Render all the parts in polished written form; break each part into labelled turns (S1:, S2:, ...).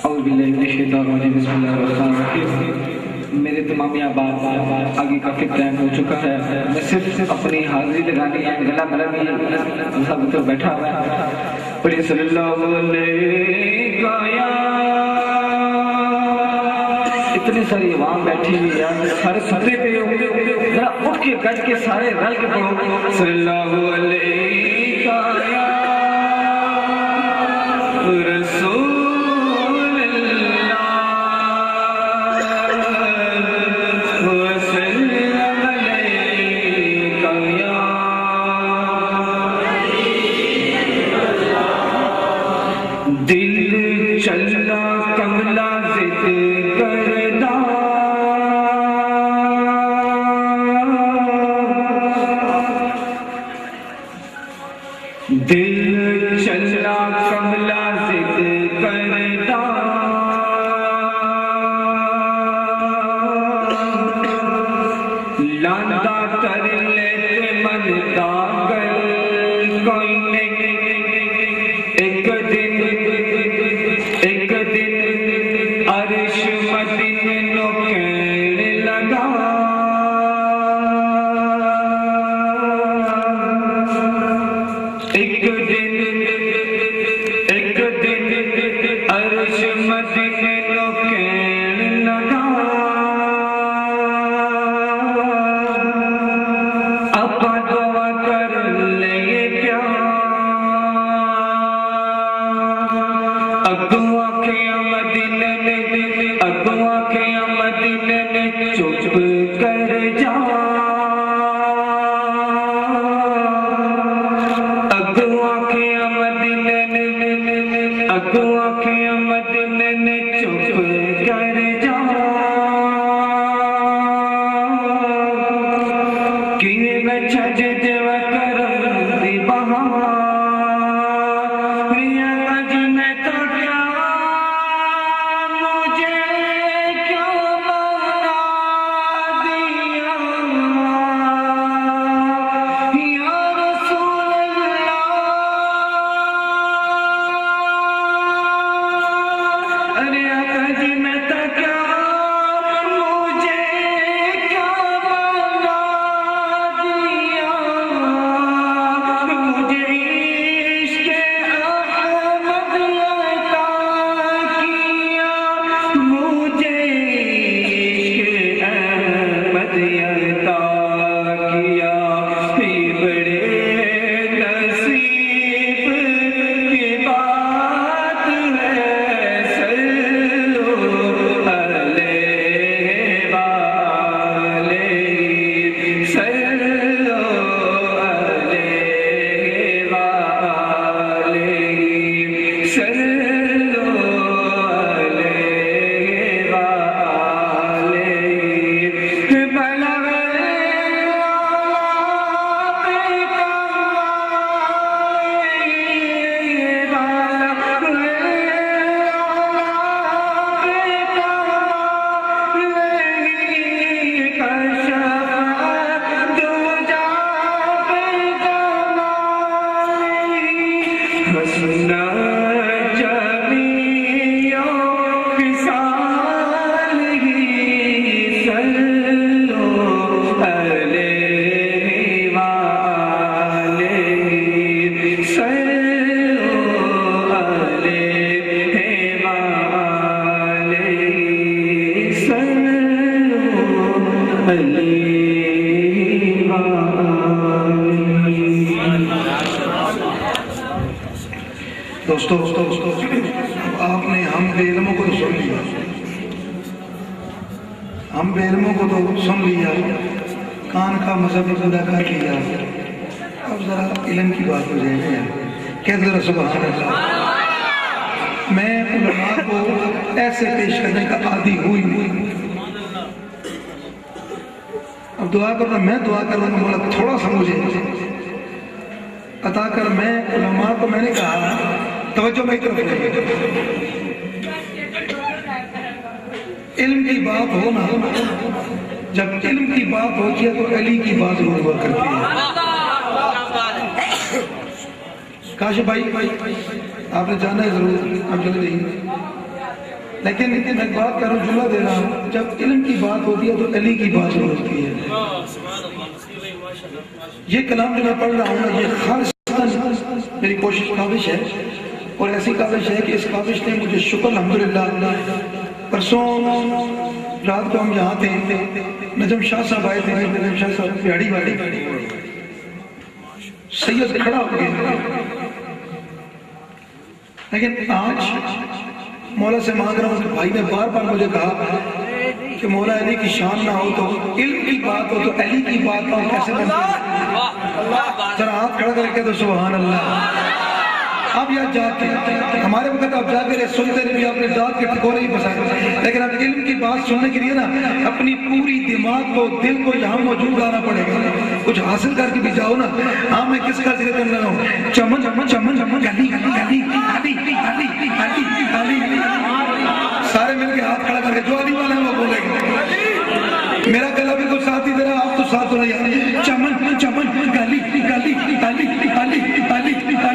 S1: اعوذ باللہ من الشیطان الرجیم بسم اللہ الرحمن الرحیم۔ میرے تمامی آباد آگے کافی ٹائم ہو چکا ہے، میں صرف اپنی حاضری لگانی ہے، گلا میرا بھی سب تو بیٹھا ہوا ہے۔ پڑھیے صلی اللہ علیہ اتنی ساری عوام بیٹھی ہوئی ہے، سارے سدرے پہ ہوں گے، ذرا اٹھ کے گج کے سارے رل کے پڑھو صلی اللہ علیہ رسول دل چلا کملا ضد کردا دل چلا کملا ضد کردا لاندا کر لے من داغل کوئی نہیں ایک دن عرش مدین نو کہنے لگا ایک دن عرش مدین نو کہنے لگا اپا دعا کر لے پیار اگوا کیا مدینے نے اگوا کیا مدینے نے چپ کر جا اگوا کیا مدینے نے اگوا کیا مدینے نے چپ کر جا کہ میں چھج دیو کرم دی بہار
S2: دوستو آپ نے ہم بے علموں کو تو سن لیا، ہم بے علموں کو تو سن لیا، کان کا مذہب ادا کر لیا، اب ذرا علم کی بات ہو جائے گا، کہتے ذرا سبحان اللہ۔ میں علماء کو ایسے پیش کرنے کا عادی ہوئی نہیں، اب دعا کرنا میں دعا کر رہا ہوں، مولا تھوڑا سا مجھے عطا کر۔ میں علماء کو میں نے کہا توجہ میں طرف علم کی بات ہو نا، جب علم کی بات ہوتی ہے تو علی کی بات ضرور ہوا کرتی ہے۔ کاشف بھائی آپ نے جانا ہے ضرور، آپ چلے جائیے۔ لیکن میں ایک بات کروں، جملہ دے رہا ہوں، جب علم کی بات ہوتی ہے تو علی کی بات ہوتی ہے۔ یہ کلام جو میں پڑھ رہا ہوں یہ خالص میری کوشش کاوش ہے، اور ایسی کاوش ہے کہ اس کاوش نے مجھے شکر الحمدللہ۔ پرسوں رات کو ہم یہاں تھے، نجم شاہ صاحب آئے تھے، نجم شاہ صاحب پیاڑی والی، سید کھڑا ہو گیا، لیکن آج مولا سے مانگ رہا ہوں کہ بھائی نے بار بار مجھے کہا کہ مولا علی کی شان نہ ہو تو علم کی بات ہو تو علی کی بات نہ ہو، کیسے بنتا ہے؟ ذرا ہاتھ کھڑا کر کے تو سبحان اللہ۔ آپ یاد جا کے ہمارے وقت آپ جا کے سنتے نہیں، آپ نے دانت کے ٹکورے ہی بسائے، لیکن اب علم کی بات سننے کے لیے نا اپنی پوری دماغ کو، دل کو یہاں موجود لانا پڑے گا، کچھ حاصل کر کے بھی جاؤ نا۔ ہاں میں کس کا ذکر کر رہا ہوں؟ چمن چمن چمن چمن گلی گلی گلی گلی گلی گلی گلی، سارے مل کے ہاتھ کھڑا کر کے جو علی والا ہے وہ بولے گا۔ میرا گلا بھی تو ساتھ ہی دے رہا، آپ تو ساتھ ہو رہی، چمن چمن گلی گلی گلی گلی گلی گلی گلی گلی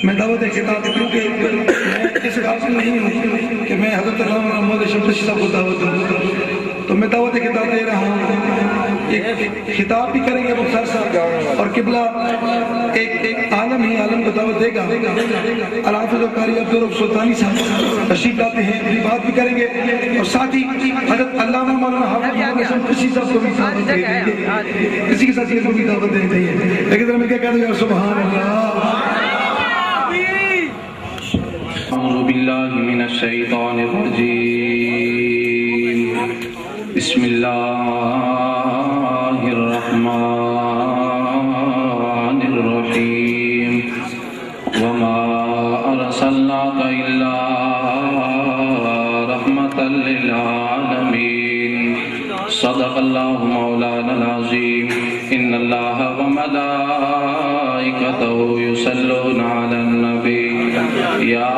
S2: میں دعوت خطاب، کیونکہ میں اس قابل نہیں ہوں کہ میں حضرت علامہ محمد شمس صاحب کو دعوت دوں، تو میں دعوت خطاب دے رہا ہوں۔ ایک خطاب بھی کریں گے مختار صاحب، اور قبلہ ایک عالم ہی عالم کو دعوت دے گا۔ الحافظ قاری عبدالرب سلطانی صاحب تشریف لاتے ہیں، اپنی بات بھی کریں گے، اور ساتھ ہی حضرت علامہ مولانا حافظ محمد شمس صاحب کو بھی دعوت دیں گے، اسی کے ساتھ یہ کو بھی دعوت دینی چاہیے۔ لیکن ذرا میں کیا کہہ دوں یا سبحان اللہ۔
S3: اعوذ باللہ من الشیطان الرجیم، بسم اللہ الرحمن الرحیم، وما ارسلناک الا رحمتا للعالمین، صدق اللہ مولانا العظیم، ان اللہ وملائکتہ یصلون علی النبی، یا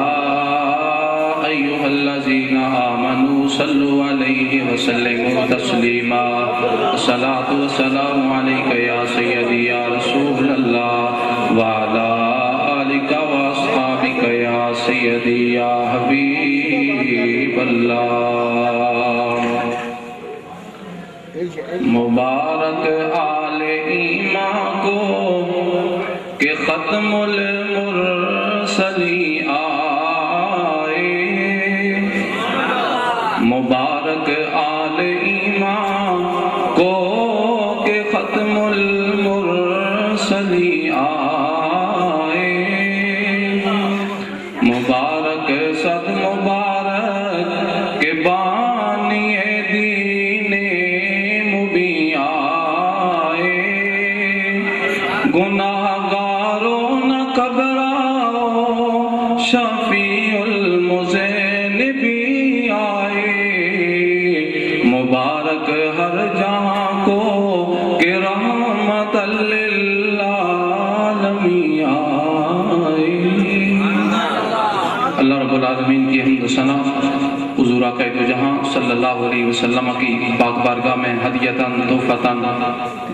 S3: ایہا الذین آمنوا صلوا علیہ وسلموا تسلیما، الصلاۃ والسلام علیک یا سیدی یا رسول اللہ، وعلی آلک واصحابک یا سیدی یا حبیب اللہ۔ مبارک آل ایمان کو کہ ختم المرسلی آئے، مبارک آل ایمان کو کہ ختم المرسلی آئے، مبارک صد مبارک کے بانی دین مبین آئے، گناہگاروں نہ گھبراؤ شفیع المذنبین آئے، مبارک ہر جہاں کو کہ رحمت للعالمین آئے۔ اللہ رب العالمین کی حمد و ثنا حضور آقا دو جہاں صلی اللہ علیہ وسلم کی پاک بارگاہ میں ہدیتاً تحفتاً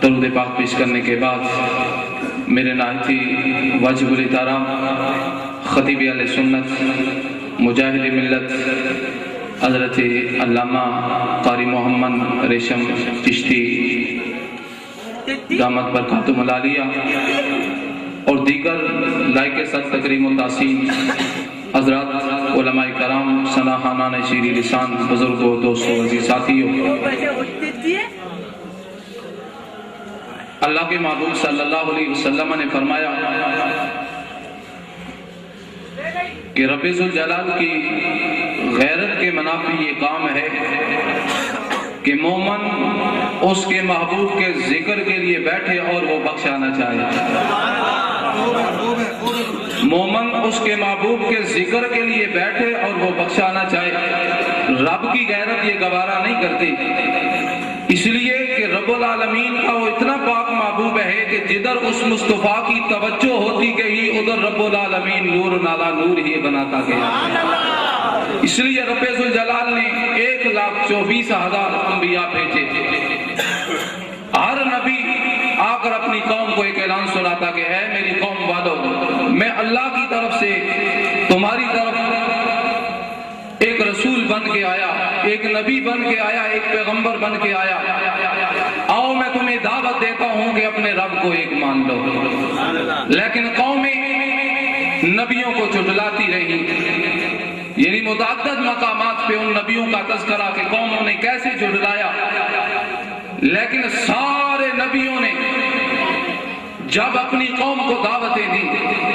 S3: درود پاک پیش کرنے کے بعد میرے نہایتی واجب الاحترام خطیب اہل سنت مجاہد ملت حضرت علامہ قاری محمد ریشم چشتی دامت برکاتہم العالیہ اور دیگر لائق سر تکریم و تحسین حضرات علماء کرام، سناخانان شیریں لسان، بزرگوں، دوستوں، عزیز ساتھیوں، اللہ کے محبوب صلی اللہ علیہ وسلم نے فرمایا کہ رب ذوالجلال کی غیرت کے منافی یہ کام ہے کہ مومن اس کے محبوب کے ذکر کے لیے بیٹھے اور وہ بخشانا چاہے۔ مومن اس کے محبوب کے ذکر کے لیے بیٹھے اور وہ بخشانا چاہے۔ رب کی غیرت یہ گوارا نہیں کرتی، اس لیے کہ رب العالمین کا وہ اتنا پاک محبوب ہے کہ جدھر اس مصطفیٰ کی توجہ ہوتی گئی ادھر رب العالمین نور نالا نور ہی بناتا گیا۔ اس لیے رب ذوالجلال نے 1,24,000 انبیاء بھیجے۔ ہر نبی آ کر اپنی قوم کو ایک اعلان سناتا کہ اے میری قوم والو، میں اللہ کی طرف سے تمہاری طرف ایک رسول بن کے آیا، ایک نبی بن کے آیا، ایک پیغمبر بن کے آیا۔ آؤ میں تمہیں دعوت دیتا ہوں کہ اپنے رب کو ایک مان لو۔ لیکن قومیں نبیوں کو جھٹلاتی رہی، یعنی متعدد مقامات پہ ان نبیوں کا تذکرہ کہ قوموں نے کیسے جھٹلایا، لیکن سارے نبیوں نے جب اپنی قوم کو دعوتیں دی،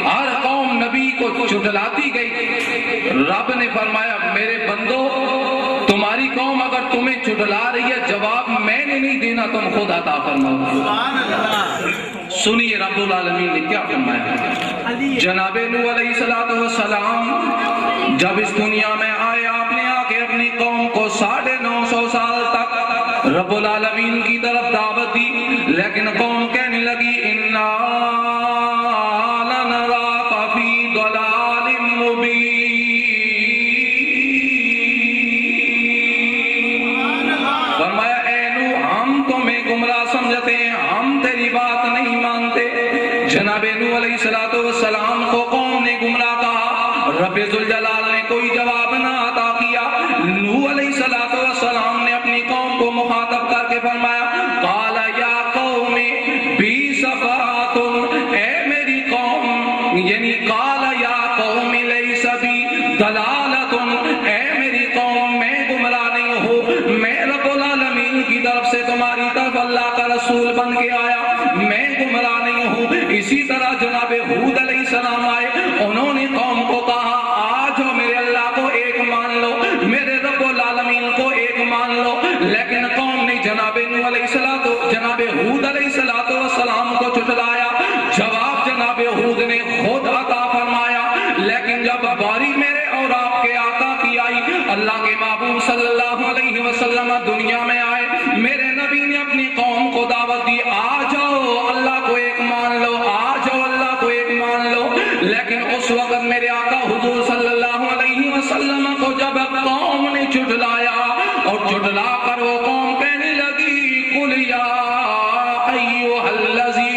S3: ہر قوم نبی کو جھٹلاتی گئی۔ رب نے فرمایا میرے بندو، تمہاری قوم اگر تمہیں جھٹلا رہی ہے، جواب میں نے نہیں دینا، تم خود عطا فرماؤ۔ سنیے رب العالمین نے کیا فرمایا۔ جناب نوح علیہ السلام جب اس دنیا میں آئے، آپ نے آ کے اپنی قوم کو 950 سال تک رب العالمین کی طرف دعوت دی، لیکن قوم کہنے لگی انا لنراک فی ضلال مبین۔ فرمایا اے نوح، ہم تمہیں گمراہ سمجھتے ہیں، ہم تیری بات نہیں مانتے۔ جناب نوح علیہ السلام کو قوم نے گمراہ کہا، رب ذوالجلال نے کوئی جواب نہ عطا کیا۔ نوح علیہ السلام نے اپنی قوم کو مخاطب کر کے فرمایا قال یا قوم بیس فاتم، اے میری قوم، یعنی قال یا قوم لیس بی ضلالۃ، اے میری قوم میں گمراہ نہیں ہوں، میں رب العالمین کی طرف سے تمہاری طرف اللہ کا رسول بن کے آیا، میں گمراہ نہیں ہوں۔ اسی طرح جناب ہود علیہ السلام آئے، انہوں نے قوم کو کہا آ جاؤ میرے اللہ کو ایک مان لو، میرے رب العالمین کو ایک مان لو، لیکن قوم نے جناب نوح علیہ السلام، جناب ہود علیہ السلام کو جھٹلایا۔ جواب جناب ہود نے خود عطا فرمایا، لیکن جب باری میرے اور آپ کے آقا کی آئی، اللہ کے محبوب صلی اللہ علیہ وسلم دنیا میں آئے، میرے نبی نے اپنی قوم کو دعوت دی آ جاؤ اللہ کو ایک مان لو، آ جاؤ اللہ کو ایک مان لو، لیکن اس وقت میرے آقا حضور صلی اللہ علیہ وسلم کو جب قوم نے جھٹلایا اور جھٹلا کر وہ قوم کہنے لگی قل یا ایھا الذی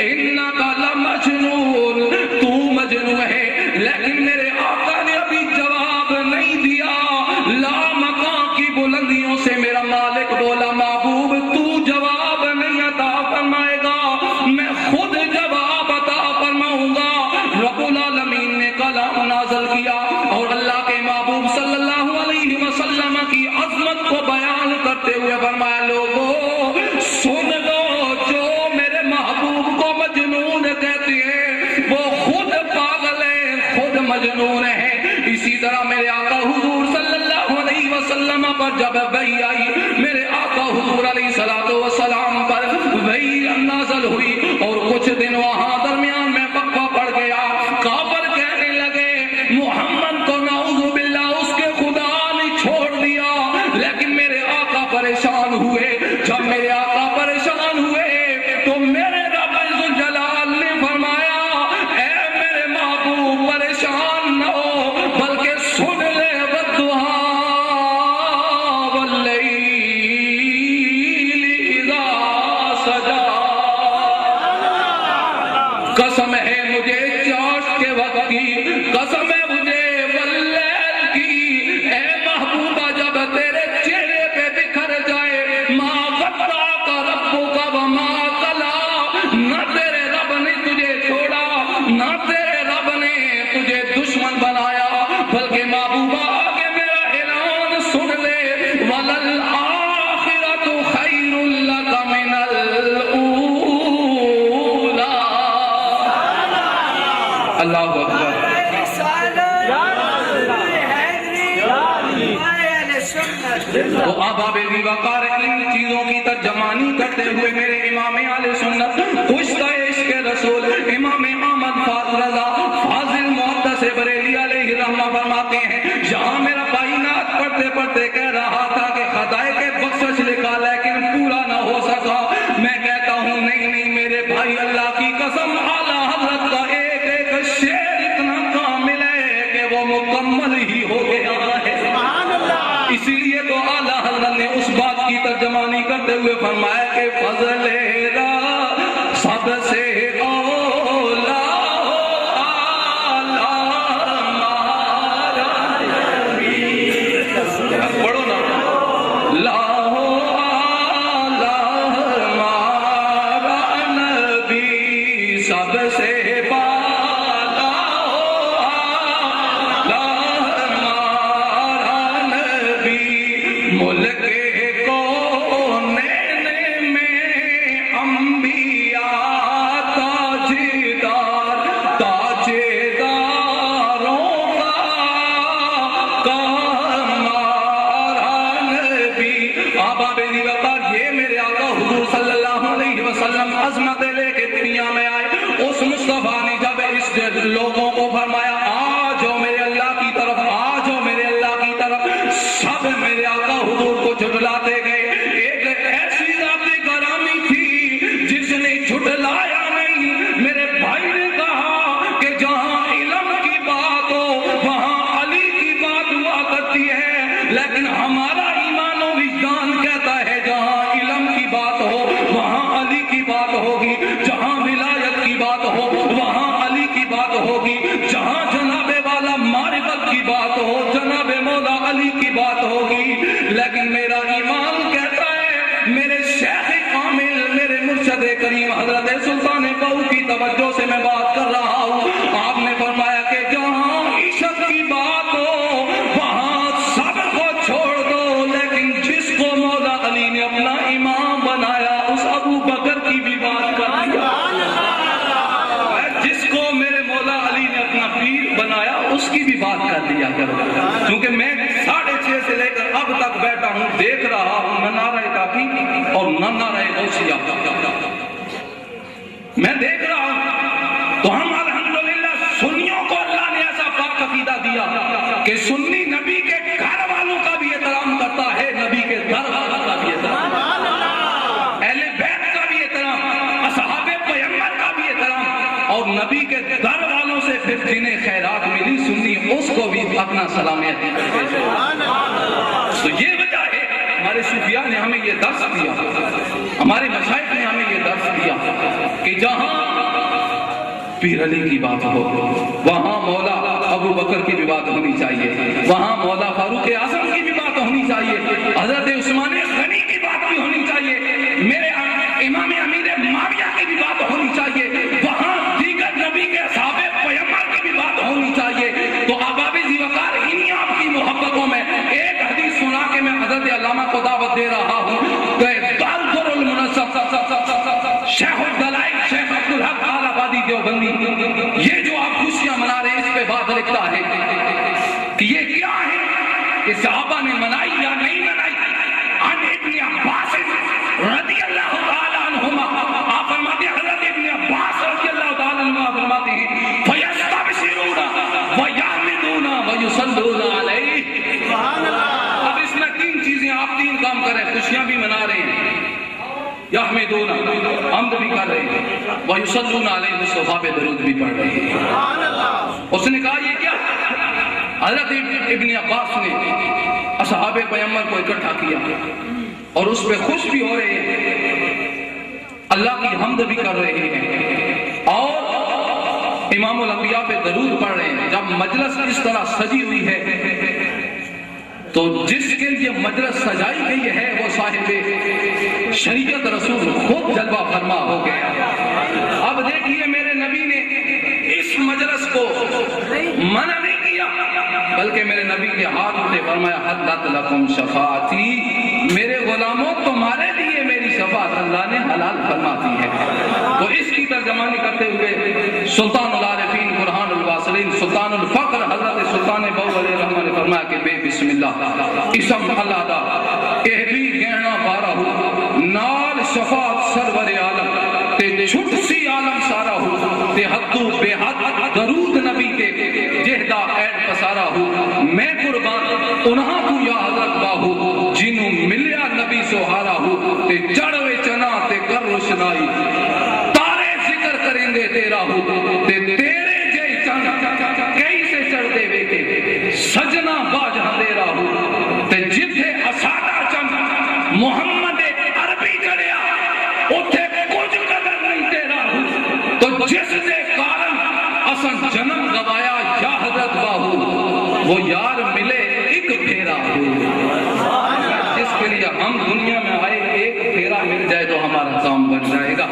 S3: انک لمجنون، تو مجنون ہے، لیکن میرے آقا نے ابھی جواب نہیں دیا۔ لامکان کی بلندیوں سے میرا مالک بولا محبوب تو جواب نہیں عطا فرمائے گا، میں خود جواب عطا فرماؤں گا۔ رب العالمین نے کلام نازل کیا اور اللہ کے محبوب صلی اللہ علیہ وسلم کی عظمت کو بیان کرتے ہوئے فرمایا لوگوں سن لو، جو میرے محبوب کو مجنون کہتے ہیں وہ خود پاگل ہے، خود مجنون ہے۔ اسی طرح میرے آقا حضور صلی اللہ علیہ وسلم پر جب وحی آئی، میرے آقا حضور علیہ السلام پر وحی نازل ہوئی اور کچھ دن وہاں درمیان میں وقفہ پڑ گیا۔ کافر کہنے لگے محمد کو نعوذ باللہ اس کے خدا نے چھوڑ دیا، لیکن میرے آقا پریشان ہوئے۔ جب میرے آقا پریشان ہوئے تو میرے رب ذوالجلال نے فرمایا اے میرے محبوب پریشان نہ ہو، بلکہ سن لے والضحیٰ واللیل اذا سجا، قسم ہے مجھے چاش کے وقت کی، قسم ہے مجھے واللیل کی، اے محبوبہ جب تیرے چہرے پہ بکھر جائے ما غطاک ربک وما قلی، نہ تیرے رب نے تجھے چھوڑا، نہ تیرے رب نے تجھے دشمن بنایا، بلکہ محبوبہ کہ میرا اعلان سن لے، وَلَلْآخِرَةُ خَيْرٌ لَكَ مِنَ الْأُولَى۔ اللہ اکبر۔ تو احباب ذی وقار ان چیزوں کی ترجمانی کرتے ہوئے میرے امام اہل سنت کشتہ عشق رسول امام احمد رضا فاضل محدث بریلی علیہ رحمہ فرماتے ہیں، یہاں میرا بھائی نعت پڑھتے پڑھتے کہہ رہا تھا کہ خدائے کے بخشش لکھا لیکن پورا نہ ہو سکا۔ میں کہتا ہوں نہیں نہیں میرے بھائی، اللہ کی قسم اعلیٰ حضرت کا ایک ایک شعر اتنا کامل ہے کہ وہ مکمل ہی ہو گیا ہے۔ اسی لیے تو اعلیٰ حضرت نے اس بات کی ترجمانی کرتے ہوئے فرمایا کہ فضل را سب سے اولا پڑھو نا، لاہو ہمارا نبی سب سے ملک کونین میں انبیاء تاجداروں کا ہمارا نبی۔ احباب ذی وقار یہ میرے آقا حضور صلی اللہ علیہ وسلم عظمت لے کے دنیا میں آئے، اس مصطفیٰ نے جب اس لوگوں کو فرمایا آ جاؤ میرے اللہ کی طرف، آ جاؤ میرے اللہ کی طرف، سب میرے آقا حضور کو جھٹلاتے گئے۔ ایک ایسی ذات گرامی تھی جس نے جھٹلایا نہیں۔ میرے بھائی نے کہا کہ جہاں علم کی بات ہو وہاں علی کی بات ہوا کرتی ہے، لیکن ہمارا ایمان و وجدان کہتا ہے جہاں علم کی بات ہو وہاں علی کی بات ہوگی، جہاں ولایت کی بات ہو وہاں علی کی بات ہوگی، جہاں جناب والا معرفت کی بات ہو جناب مولا علی کی بات ہوگی۔ لیکن میرا ایمان کہتا ہے، میرے شیخ کامل میرے مرشد کریم حضرت سلطان بہو کی توجہ سے میں بات کر رہا ہوں، آپ نے فرمایا کہ جہاں عشق کی بات ہو وہاں سب کو چھوڑ دو، لیکن جس کو مولا علی نے اپنا امام بنایا اس ابو بکر کی بھی بات کر دیا، جس کو میرے مولا علی نے اپنا پیر بنایا اس کی بھی بات کر دیا کرو۔ کیونکہ میں 6:30 سے لے کر اب تک بیٹھا ہوں، دیکھ رہا ہوں نہ نعرہ تحقیق اور نہ نعرہ غوثیہ، میں دیکھ رہا ہوں۔ تو ہم الحمدللہ سنیوں کو اللہ نے ایسا پاک عقیدہ دیا کہ سنی نبی کے گھر والوں کا بھی احترام کرتا ہے، نبی کے در والوں کا بھی احترام، اہل بیت کا بھی احترام، اصحاب پیغمبر کا بھی احترام، اور نبی کے در والوں سے پھر جنہیں خیرات ملی سنی اس کو بھی اپنا سلامیت دیتے ہیں۔ تو یہ وجہ ہے ہمارے صوفیاء نے ہمیں یہ درس دیا، ہمارے مشائخ نے ہمیں یہ درس دیا کہ جہاں پیر علی کی بات ہو وہاں مولا ابو بکر کی بھی بات ہونی چاہیے، وہاں مولا فاروق اعظم کی بھی بات ہونی چاہیے، حضرت عثمان غنی کی بات بھی ہونی چاہیے، میرے امام امیر معاویہ کی بھی بات ہونی چاہیے، وہاں دیگر نبی کے اصحاب پیغمبر کی بھی بات ہونی چاہیے۔ تو احباب ذی وقار انہی آپ کی محبتوں میں ایک حدیث سنا کے میں حضرت علامہ کو دعوت دے رہا ہوں کہ دالدر المنصف شیخ الدلائل شیخ عبدالحق آل آبادی دیوبندی، یہ جو آپ خوشیاں منا رہے ہیں اس پہ بات لکھتا ہے کہ یہ کیا ہے، کہ صحابہ نے منائی یا نہیں منائی۔ عن ابن عباس رضی اللہ تعالی عنہما، آپ فرماتے ہیں حضرت ابن عباس رضی اللہ تعالی عنہما فرماتے ہیں فَيَسْتَبْشِرُونَ وَيَحْمِدُونَ وَيُصَلُّونَ عَلَيْهِ۔ اب اس میں 3 چیزیں، آپ 3 کام کریں، خوشیاں بھی منا رہے ہیں، یحمدون حمد بھی کر رہے ہیں، وَيُصَلُّونَ عَلَيْهِ مصطفیٰ پہ درود بھی پڑھ رہے ہیں۔ اس نے کہا یہ کیا؟ حضرت ابن عباس نے اصحاب پیغمبر کو اکٹھا کیا اور اس پہ خوش بھی ہو رہے ہیں، اللہ کی حمد بھی کر رہے ہیں اور امام الانبیاء پہ درود پڑھ رہے ہیں۔ جب مجلس اس طرح سجی ہوئی ہے تو جس کے لیے مجلس سجائی گئی ہے وہ صاحب شریعت رسول خود جلوہ فرما ہو گیا۔ منع نہیں کیا، بلکہ میرے نبی کے ہاتھ اٹھے فرمایا حلت لکم شفاعتی، میرے غلاموں تمہارے لیے میری شفاعت اللہ نے حلال فرما دی ہے۔ تو اس کی ترجمانی کرتے ہوئے سلطان العارفین برہان الواصلین سلطان الفقر حضرت سلطان بہو علیہ الرحمہ نے فرمایا کہ بے بسم اللہ اسم اللہ دا اہلی گہنا بارہ ہو نال شفاعت سرور عالم تے چھٹ سی عالم سارا ہو تے حدو بے حد درود نبی کے جہدہ ایڈ پسارا ہو، میں قربان انہاں کو یا حضرت باہو جنوں ملیا نبی سہارا ہو تے چڑھوے چنا تے کر روشنائی تارے ذکر کریں گے تیرا ہو تے تیرے جے چند کئی سے چڑھ دے ویکے سجنا باج ہندیرا ہو تے جتھے اساڈا چند محمد عربی چڑھیا اتھے کچھ قدر نہیں تیرا ہو، تو جس دے کارن اسن جنم گوایا یا حضرت باہو وہ یار ملے ایک پھیرا ہو، جس کے لیے ہم دنیا میں آئے ایک پھیرا مل جائے تو ہمارا کام بن جائے گا۔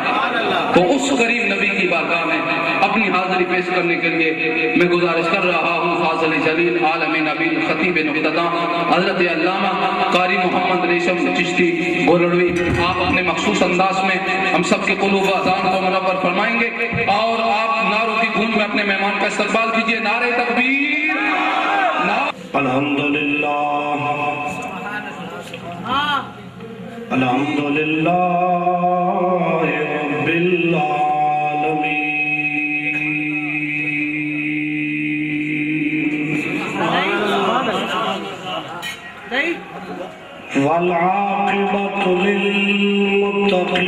S3: تو اس کریم نبی کی بارگاہ میں اپنی حاضری پیش کرنے کے لیے میں گزارش کر رہا ہوں فاضل جلیل عالم نبی خطیب نقطہ حضرت علامہ قاری محمد ریشم چشتی گولڑوی، آپ اپنے مخصوص انداز میں ہم سب کے قلوب و اذان کو منور فرمائیں گے اور آپ نعروں کی گونج میں اپنے مہمان کا استقبال کیجیے۔ نعرہ تکبیر،
S4: الحمدللہ الحمدللہ رب العالمین والعاقبۃ للمتقین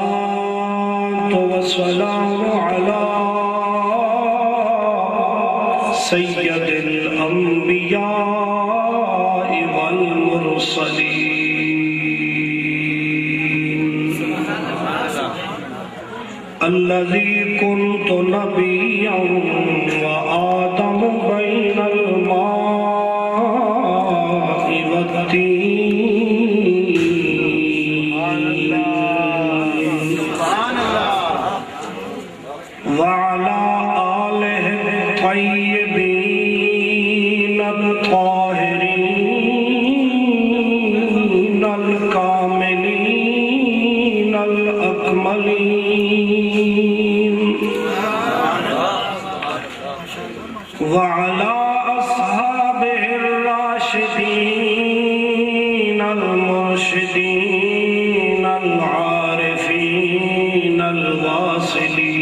S4: الصلاة والسلام على سید الانبیاء والمرسلین الذي كنت نبيا وآدم بين الماء والطين وعلى آله الطيبين الطاهرين الكاملين الأكملين وعلى أصحابه الراشدين المرشدين العارفين الواصلين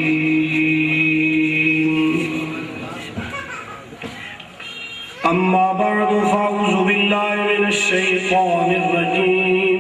S4: أما بعد فأعوذ بالله من الشيطان الرجيم